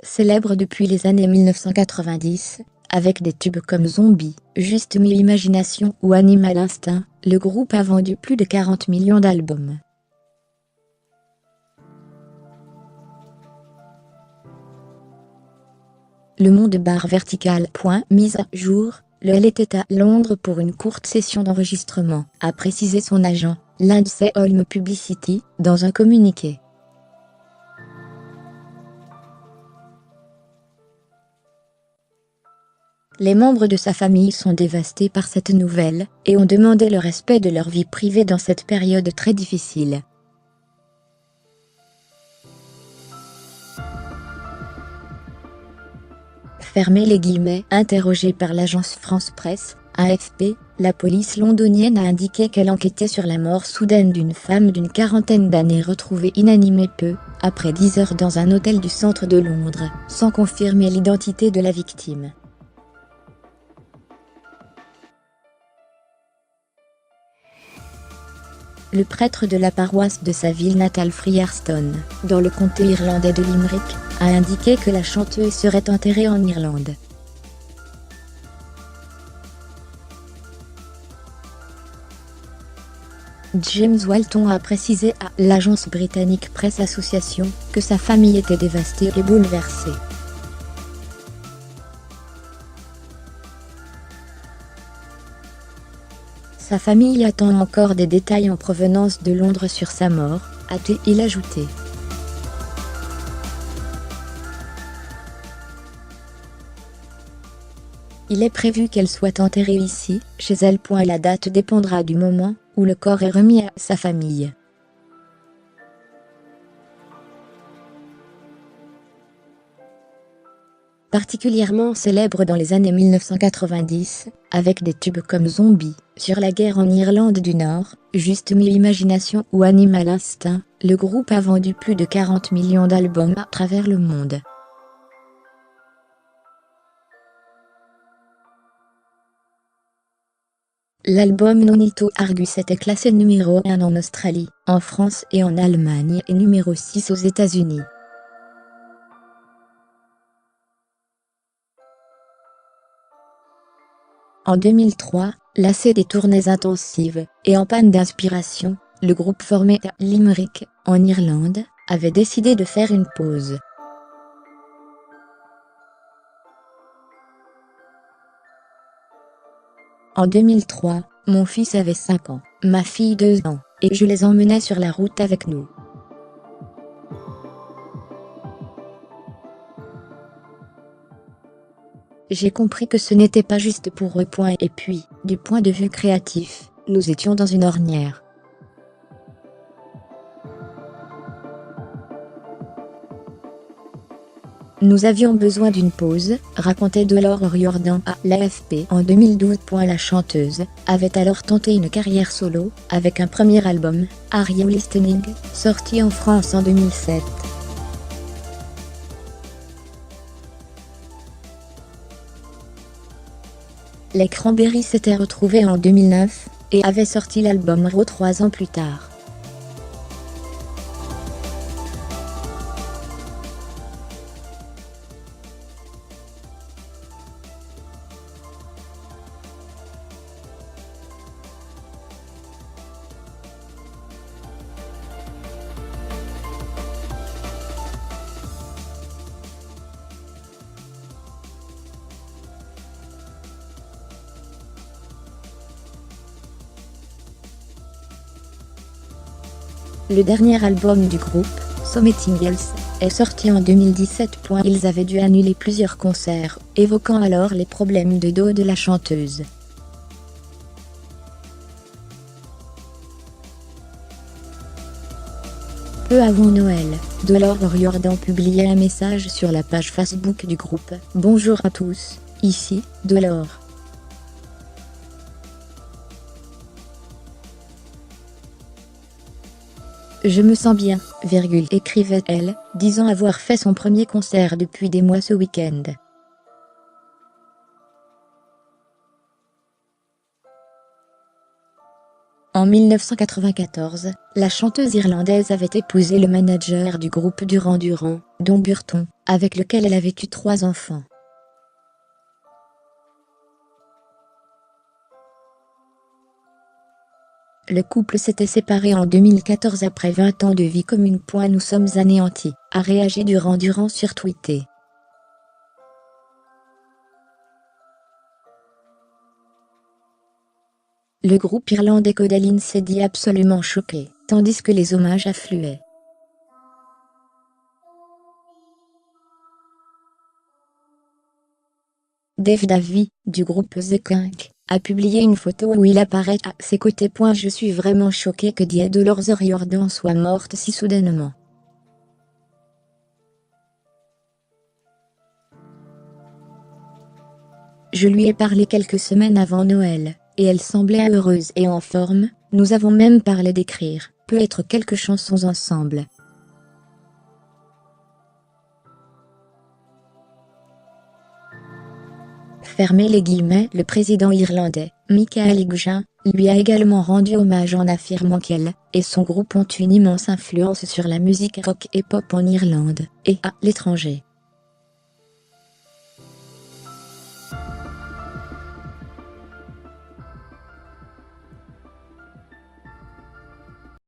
célèbre depuis les années 1990, avec des tubes comme Zombie, Juste My Imagination ou Animal Instinct, le groupe a vendu plus de 40 millions d'albums. Le Monde Bar Vertical. Mise à jour, elle était à Londres pour une courte session d'enregistrement, a précisé son agent, Lindsay Holm Publicity, dans un communiqué. Les membres de sa famille sont dévastés par cette nouvelle, et ont demandé le respect de leur vie privée dans cette période très difficile. Fermez les guillemets. Interrogée par l'agence France Presse, AFP, la police londonienne a indiqué qu'elle enquêtait sur la mort soudaine d'une femme d'une quarantaine d'années retrouvée inanimée après 10 heures dans un hôtel du centre de Londres, sans confirmer l'identité de la victime. Le prêtre de la paroisse de sa ville natale Friarstone, dans le comté irlandais de Limerick, a indiqué que la chanteuse serait enterrée en Irlande. James Walton a précisé à l'agence britannique Press Association que sa famille était dévastée et bouleversée. Sa famille attend encore des détails en provenance de Londres sur sa mort, a-t-il ajouté. Il est prévu qu'elle soit enterrée ici, chez elle. La date dépendra du moment où le corps est remis à sa famille. Particulièrement célèbre dans les années 1990, avec des tubes comme Zombie, Sur la guerre en Irlande du Nord, Juste My Imagination ou Animal Instinct, le groupe a vendu plus de 40 millions d'albums à travers le monde. L'album Nonito Argus était classé numéro 1 en Australie, en France et en Allemagne et numéro 6 aux États-Unis. En 2003, lassé des tournées intensives et en panne d'inspiration, le groupe formé à Limerick, en Irlande, avait décidé de faire une pause. En 2003, mon fils avait 5 ans, ma fille 2 ans, et je les emmenais sur la route avec nous. J'ai compris que ce n'était pas juste pour eux. Et puis, du point de vue créatif, nous étions dans une ornière. Nous avions besoin d'une pause, racontait Delore O'Riordan à l'AFP en 2012. La chanteuse avait alors tenté une carrière solo, avec un premier album, Are You Listening, sorti en France en 2007. Les Cranberries s'étaient retrouvés en 2009, et avaient sorti l'album Raw 3 ans plus tard. Le dernier album du groupe, Something Else, est sorti en 2017. Ils avaient dû annuler plusieurs concerts, évoquant alors les problèmes de dos de la chanteuse. Peu avant Noël, Delore O'Riordan publiait un message sur la page Facebook du groupe. Bonjour à tous, ici, Delore. Je me sens bien, écrivait-elle, disant avoir fait son premier concert depuis des mois ce week-end. En 1994, la chanteuse irlandaise avait épousé le manager du groupe Duran Duran, Don Burton, avec lequel elle a vécu 3 enfants. Le couple s'était séparé en 2014 après 20 ans de vie commune. Nous sommes anéantis, a réagi Duran Duran sur Twitter. Le groupe irlandais Kodaline s'est dit absolument choqué, tandis que les hommages affluaient. Dave Davy, du groupe The Kink, a publié une photo où il apparaît à ses côtés. Je suis vraiment choqué que Dia Dolores O'Riordan soit morte si soudainement. Je lui ai parlé quelques semaines avant Noël, et elle semblait heureuse et en forme. Nous avons même parlé d'écrire, peut-être quelques chansons ensemble. Fermez les guillemets. Le président irlandais, Michael Egan, lui a également rendu hommage en affirmant qu'elle et son groupe ont une immense influence sur la musique rock et pop en Irlande et à l'étranger.